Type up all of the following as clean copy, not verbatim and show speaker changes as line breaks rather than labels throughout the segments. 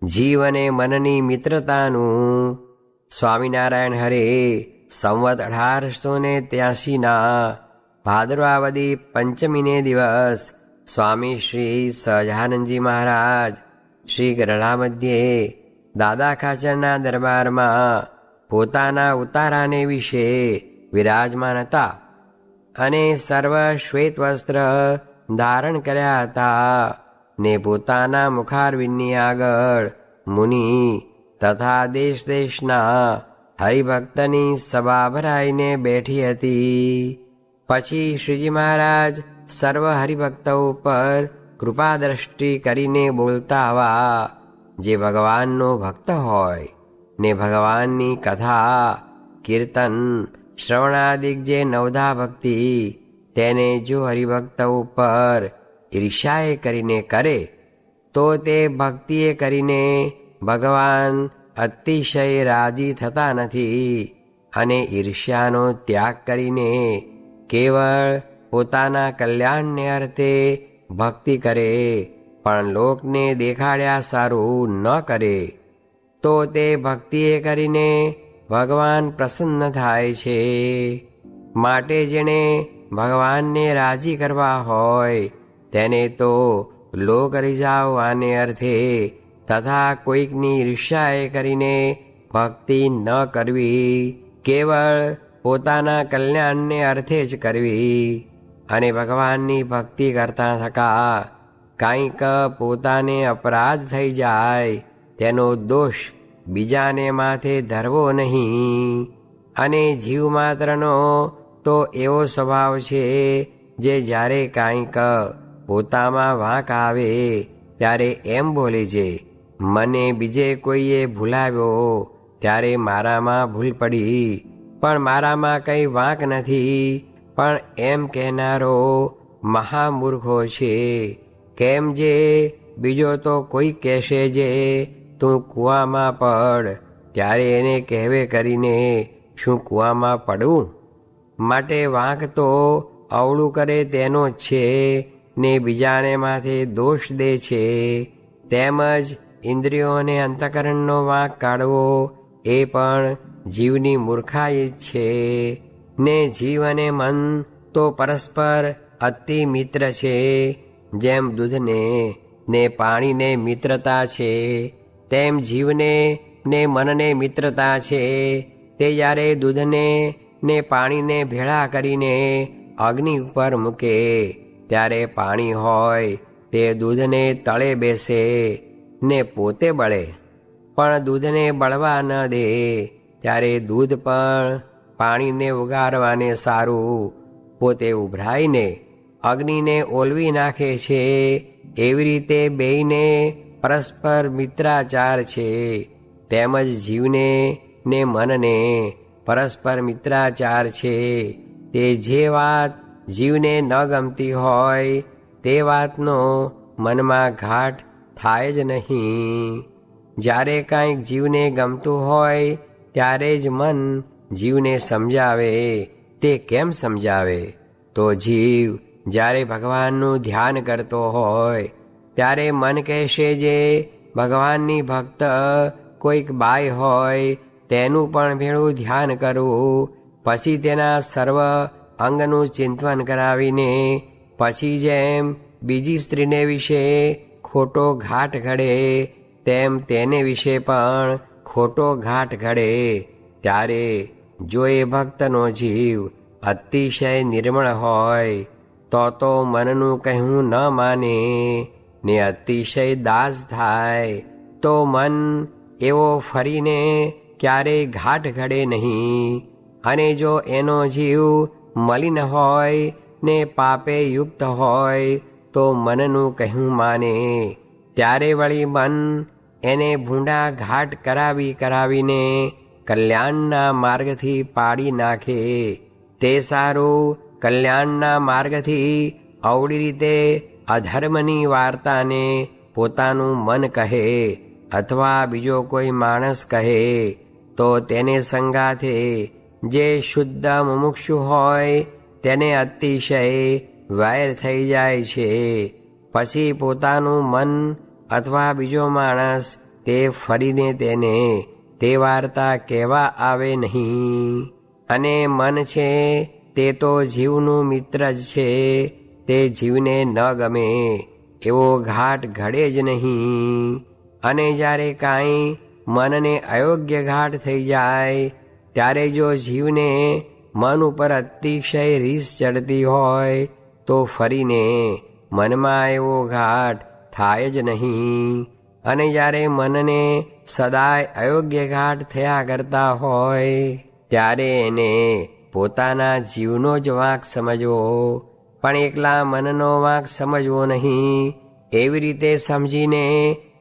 જીવ અને મનની મિત્રતાનું. સ્વામિનારાયણ હરે સંવત 1883ના ભાદરવાવદી પંચમીને દિવસ સ્વામી શ્રી સહજાનંદજી મહારાજ શ્રી ગરડા મધ્યે દાદા ખાચરના દરબારમાં પોતાના ઉતારાને વિશે વિરાજમાન હતા અને સર્વ શ્વેત વસ્ત્ર ધારણ કર્યા હતા ને પોતાના મુખારવિંદની આગળ મુનિ તથા દેશ દેશના હરિભક્તની સભા ભરાઈને બેઠી હતી. પછી શ્રીજી મહારાજ સર્વ હરિભક્તો ઉપર કૃપા દ્રષ્ટિ કરીને બોલતા આવા, જે ભગવાનનો ભક્ત હોય ને ભગવાનની કથા કીર્તન શ્રવણાદિક જે નવધા ભક્તિ તેને જો હરિભક્ત ઉપર ઈર્ષ્યાએ કરીને કરે તો તે ભક્તિએ કરીને ભગવાન અતિશય રાજી થતા નથી અને ઈર્ષ્યાનો ત્યાગ કરીને કેવળ પોતાના કલ્યાણને અર્થે ભક્તિ કરે પણ લોકને દેખાડ્યા સારું ન કરે તો તે ભક્તિએ કરીને ભગવાન પ્રસન્ન થાય છે. માટે જેણે ભગવાનને રાજી કરવા હોય તેને તો લોક રીઝાવવાને અર્થે તથા કોઈકની ઈર્ષ્યાએ કરીને ભક્તિ ન કરવી, કેવળ પોતાના કલ્યાણને અર્થે જ કરવી. અને ભગવાનની ભક્તિ કરતા થકા કાંઈક પોતાને અપરાધ થઈ જાય તેનો દોષ બીજાને માથે ધરવો નહીં. અને જીવ માત્રનો તો એવો સ્વભાવ છે જે જ્યારે કાંઈક પોતામાં વાંક આવે ત્યારે એમ બોલે છે, મને બીજે કોઈએ ભૂલાવ્યો ત્યારે મારામાં ભૂલ પડી, પણ મારામાં કંઈ વાંક નથી. પણ એમ કહેનારો મહામૂર્ખો છે. કેમ જે બીજો તો કોઈ કહેશે જે તું કૂવામાં પડ, ત્યારે એને કહેવે કરીને શું કૂવામાં પડવું? માટે વાંક તો અવળું કરે તેનો જ છે ને બીજાને માથે દોષ દે છે. તેમજ ઇન્દ્રિયોને અંતઃકરણનો વાંક કાઢવો એ પણ જીવની મૂર્ખાઈ જ છે. ને જીવ અને મન તો પરસ્પર અતિ મિત્ર છે. જેમ દૂધને ને પાણીને મિત્રતા છે તેમ જીવને ને મનને મિત્રતા છે. તે જ્યારે દૂધને ને પાણીને ભેળા કરીને અગ્નિ ઉપર મૂકે ત્યારે પાણી હોય તે દૂધને તળે બેસે ને પોતે બળે, પણ દૂધને બળવા ન દે ત્યારે દૂધ પણ પાણીને ઉગારવાને સારું પોતે ઉભરાઈને અગ્નિને ઓલવી નાખે છે. એવી રીતે બેયને પરસ્પર મિત્રાચાર છે. તેમજ જીવને ને મનને પરસ્પર મિત્રાચાર છે. તે જે વાત જીવને ન ગમતી હોય તે વાતનો મનમાં ઘાટ થાય જ નહીં. જ્યારે કાંઈક જીવને ગમતું હોય ત્યારે જ મન જીવને સમજાવે. તે કેમ સમજાવે? તો જીવ જ્યારે ભગવાનનું ધ્યાન કરતો હોય ત્યારે મન કહેશે જે ભગવાનની ભક્ત કોઈક બાઈ હોય તેનું પણ ભેળું ધ્યાન કરવું, પછી તેના સર્વ અંગનું ચિંતન કરાવીને પછી જેમ બીજી સ્ત્રીને વિશે ખોટો ઘાટ ઘડે તેમ તેને વિશે પણ ખોટો ઘાટ ઘડે. ત્યારે જો એ ભક્તનો જીવ અતિશય નિર્મળ હોય તો મનનું કહેવું ન માને ને અતિશય દાસ થાય તો મન એવો ફરીને ક્યારેય ઘાટ ઘડે નહીં. અને જો એનો જીવ મલિન હોય ને પાપે યુક્ત હોય તો મનનું કહેવું માને. ત્યારે વળી મન એને ભૂંડા ઘાટ કરાવીને કલ્યાણના માર્ગથી પાડી નાખે. તે સારું કલ્યાણના માર્ગથી અવળી રીતે અધર્મની વાર્તાને પોતાનું મન કહે અથવા બીજો કોઈ માણસ કહે તો તેને સંગાથે જે શુદ્ધ મુમુક્ષુ હોય તેને અતિશય વૈર થઈ જાય છે. પછી પોતાનું મન અથવા બીજો માણસ તે ફરીને તેને તે વાર્તા કહેવા આવે નહીં. અને મન છે તે તો જીવનું મિત્ર જ છે, તે જીવને ન ગમે એવો ઘાટ ઘડે જ નહીં. અને જ્યારે કાંઈ મનને અયોગ્ય ઘાટ થઈ જાય ત્યારે જો જીવને મન ઉપર અતિશય રીસ ચડતી હોય તો ફરીને મનમાં એવો ઘાટ થાય જ નહીં. અને જ્યારે મનને સદાય અયોગ્ય ઘાટ થયા કરતા હોય ત્યારે એને પોતાના જીવનો જ વાંક સમજવો, પણ એકલા મનનો વાંક સમજવો નહીં. એવી રીતે સમજીને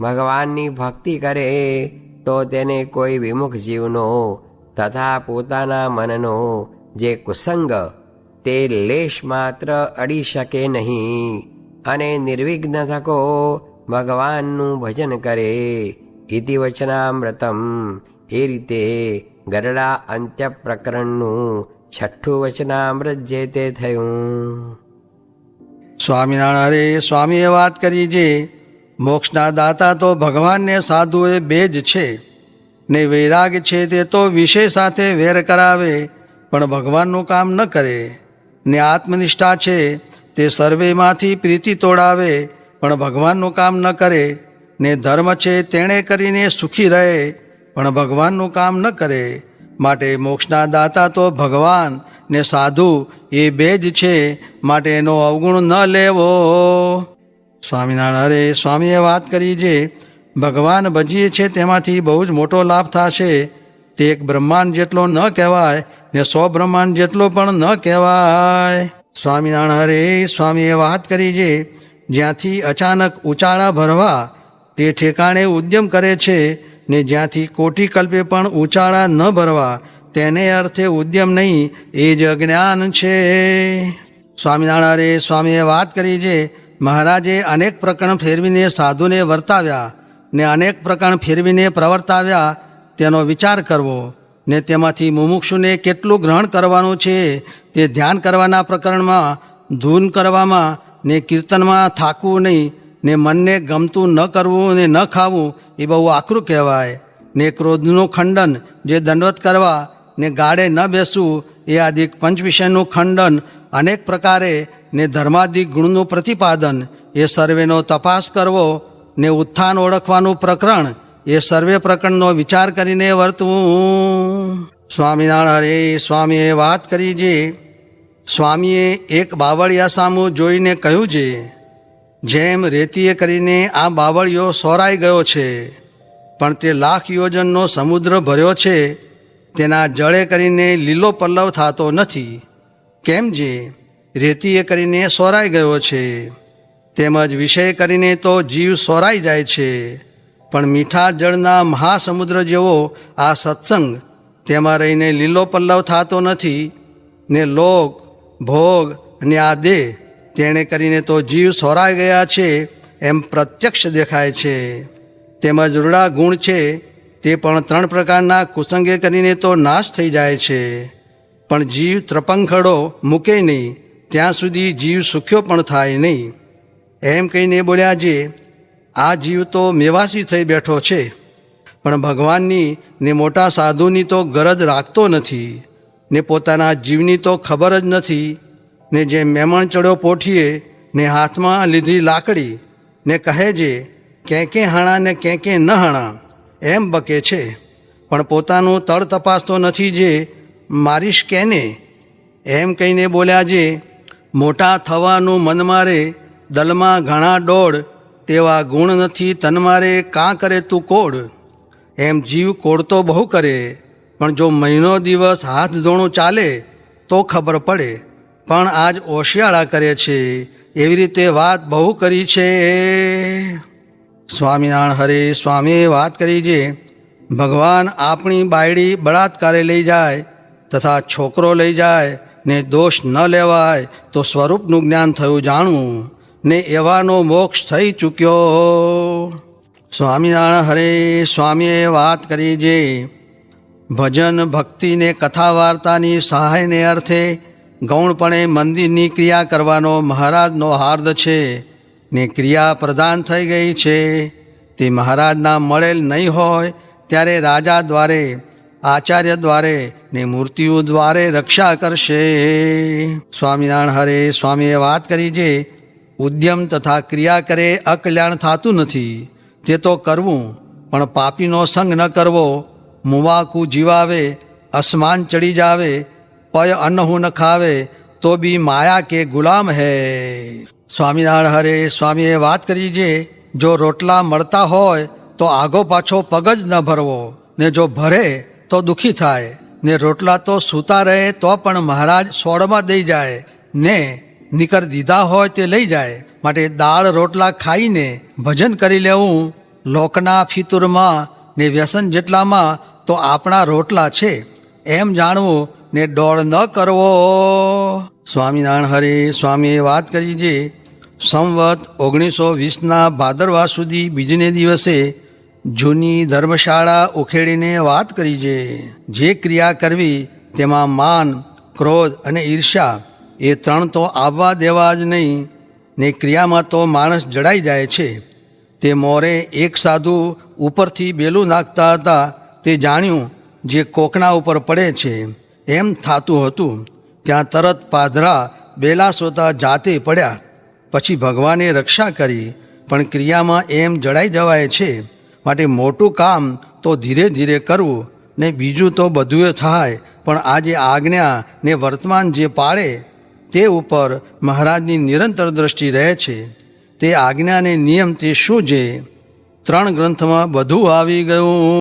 ભગવાનની ભક્તિ કરે તો તેને કોઈ વિમુખ જીવનો તથા પોતાના મનનો જે કુસંગ તે લેશ માત્ર અડી શકે નહીં. અને નિર્વિઘ્ન થકો ભગવાનનું ભજન કરે. ઇતિ વચનામૃતમ. એ રીતે ગરડા અંત્ય પ્રકરણનું 6ઠું વચનામૃત જે તે થયું.
સ્વામિનારાયણ હરે સ્વામીએ વાત કરી જે મોક્ષના દાતા તો ભગવાનને સાધુએ બે જ છે, ને વૈરાગ છે તે તો વિષય સાથે વેર કરાવે પણ ભગવાનનું કામ ન કરે. ને આત્મનિષ્ઠા છે તે સર્વેમાંથી પ્રીતિ તોડાવે પણ ભગવાનનું કામ ન કરે. ને ધર્મ છે તેણે કરીને સુખી રહે પણ ભગવાનનું કામ ન કરે. માટે મોક્ષના દાતા તો ભગવાન ને સાધુ એ બે જ છે, માટે એનો અવગુણ ન લેવો. સ્વામિનારાયણ હરે સ્વામીએ વાત કરી જે ભગવાન ભજીએ છે તેમાંથી બહુ જ મોટો લાભ થશે. તે એક બ્રહ્માંડ જેટલો ન કહેવાય ને 100 બ્રહ્માંડ જેટલો પણ ન કહેવાય. સ્વામિનારાયણ હરે સ્વામીએ વાત કરી જે જ્યાંથી અચાનક ઉચાળા ભરવા તે ઠેકાણે ઉદ્યમ કરે છે, ને જ્યાંથી કોટી કલ્પે પણ ઉચાળા ન ભરવા તેને અર્થે ઉદ્યમ નહીં, એ જ અજ્ઞાન છે. સ્વામિનારાયણ સ્વામીએ વાત કરી જે મહારાજે અનેક પ્રકરણ ફેરવીને સાધુને વર્તાવ્યા ને અનેક પ્રકરણ ફેરવીને પ્રવર્તાવ્યા તેનો વિચાર કરવો, ને તેમાંથી મુમુક્ષુને કેટલું ગ્રહણ કરવાનું છે તે ધ્યાન કરવાના પ્રકરણમાં, ધૂન કરવામાં ને કીર્તનમાં થાકવું નહીં, ને મનને ગમતું ન કરવું ને ન ખાવું એ બહુ આકરું કહેવાય. ને ક્રોધનું ખંડન જે દંડવત કરવા ને ગાડે ન બેસવું એ આદિક પંચ વિષયનું ખંડન અનેક પ્રકારે, ને ધર્માદિક ગુણનું પ્રતિપાદન એ સર્વેનો તપાસ કરવો, ને ઉત્થાન ઓળખવાનું પ્રકરણ એ સર્વે પ્રકરણનો વિચાર કરીને વર્તવું. સ્વામિનારાયણ હરે સ્વામીએ વાત કરી જે સ્વામીએ એક બાવળિયા સામું જોઈને કહ્યું છે, જેમ રેતીએ કરીને આ બાવળિયો સોરાઈ ગયો છે, પણ તે 1,00,000 યોજનનો સમુદ્ર ભર્યો છે, તેના જળે કરીને લીલો પલ્લવ થતો નથી. કેમ જે રેતીએ કરીને સોરાઈ ગયો છે, તેમજ વિષય કરીને તો જીવ સોરાઈ જાય છે. પણ મીઠા જળના મહાસમુદ્ર જેવો આ સત્સંગ તેમાં રહીને લીલો પલ્લવ થતો નથી. ને લોક ભોગ અને આ દેહ તેણે કરીને તો જીવ સોરાઈ ગયા છે એમ પ્રત્યક્ષ દેખાય છે. તેમજ રૂડા ગુણ છે તે પણ 3 પ્રકારના કુસંગે કરીને તો નાશ થઈ જાય છે. પણ જીવ ત્રપંખડો મૂકે નહીં ત્યાં સુધી જીવ સુખ્યો પણ થાય નહીં. એમ કહીને બોલ્યા જે આ જીવ તો મેવાસી થઈ બેઠો છે, પણ ભગવાનની ને મોટા સાધુની તો ગરજ રાખતો નથી, ને પોતાના જીવની તો ખબર જ નથી. ને જે મેમણ ચડ્યો પોઠીએ ને હાથમાં લીધી લાકડી ને કહે છે કેંકે હાણા ને કેંકે ન હાણા એમ બકે છે, પણ પોતાનું તળ તપાસતો નથી જે મારીશ કેને. એમ કહીને બોલ્યા જે મોટા થવાનું મન મારે દલમાં ઘણા દોડ, તેવા ગુણ નથી તન મારે કાં કરે તું કોડ. એમ જીવ કોડ તો બહુ કરે, પણ જો મહિનો દિવસ હાથ ધોણું ચાલે તો ખબર પડે, પણ આજ ઓશિયાળા કરે છે. એવી રીતે વાત બહુ કરી છે. સ્વામિનારાયણ હરે સ્વામીએ વાત કરી છે ભગવાન આપણી બાયડી બળાત્કારે લઈ જાય તથા છોકરો લઈ જાય ને દોષ ન લેવાય તો સ્વરૂપનું જ્ઞાન થયું જાણવું, ને એવાનો મોક્ષ થઈ ચૂક્યો. સ્વામિનારાયણ હરે સ્વામીએ વાત કરી છે ભજન ભક્તિને કથા વાર્તાની સહાયને અર્થે ગૌણપણે મંદિરની ક્રિયા કરવાનો મહારાજનો હાર્દ છે, ને ક્રિયા પ્રધાન થઈ ગઈ છે. તે મહારાજના મળેલ નહીં હોય ત્યારે રાજા દ્વારે, આચાર્ય દ્વારે ને મૂર્તિઓ દ્વારે રક્ષા કરશે. સ્વામિનારાયણ હરે સ્વામીએ વાત કરી છે, ઉદ્યમ તથા ક્રિયા કરે અકલ્યાણ થતું નથી. તે તો કરવું, પણ પાપીનો સંગ ન કરવો. મુવાકુ જીવાવે, અસમાન ચડી જાવે, પય અન્નહું ન ખાવે, તો બી માયા કે ગુલામ હૈ. સ્વામિનારાયણ હરે સ્વામીએ વાત કરી છે, જો રોટલા મળતા હોય તો આગો પાછો પગ જ ન ભરવો, ને જો ભરે તો દુઃખી થાય, ને રોટલા તો સૂતા રહે તો પણ મહારાજ સોળમાં દઈ જાય, ને નીકર દીધા હોય તે લઈ જાય. માટે દાળ રોટલા ખાઈને ભજન કરી લેવું. લોકના ફિતુરમાં ને વ્યસન જેટલામાં તો આપણા રોટલા છે એમ જાણવું, ને દોડ ન કરવો. સ્વામિનારાયણ હરે સ્વામીએ વાત કરી છે, સંવત 1920ના ભાદરવા સુધી બીજને દિવસે જૂની ધર્મશાળા ઉખેડીને વાત કરી છે. જે ક્રિયા કરવી તેમાં માન, ક્રોધ અને ઈર્ષ્યા એ ત્રણ તો આવવા દેવા જ નહીં, ને ક્રિયામાં તો માણસ જડાઈ જાય છે. તે મોરે એક સાધુ ઉપરથી બેલું નાખતા હતા, તે જાણ્યું જે કોકના ઉપર પડે છે એમ થાતું હતું. ત્યાં તરત પાધરા બેલા સોતા જાતે પડ્યા. પછી ભગવાને રક્ષા કરી, પણ ક્રિયામાં એમ જડાઈ જવાય છે. માટે મોટું કામ તો ધીરે ધીરે કરવું, ને બીજું તો બધું થાય, પણ આ જે આજ્ઞા ને વર્તમાન જે પાળે તે ઉપર મહારાજની નિરંતર દ્રષ્ટિ રહે છે. તે આજ્ઞા ને નિયમ તે શું છે? 3 ગ્રંથમાં બધું આવી ગયું.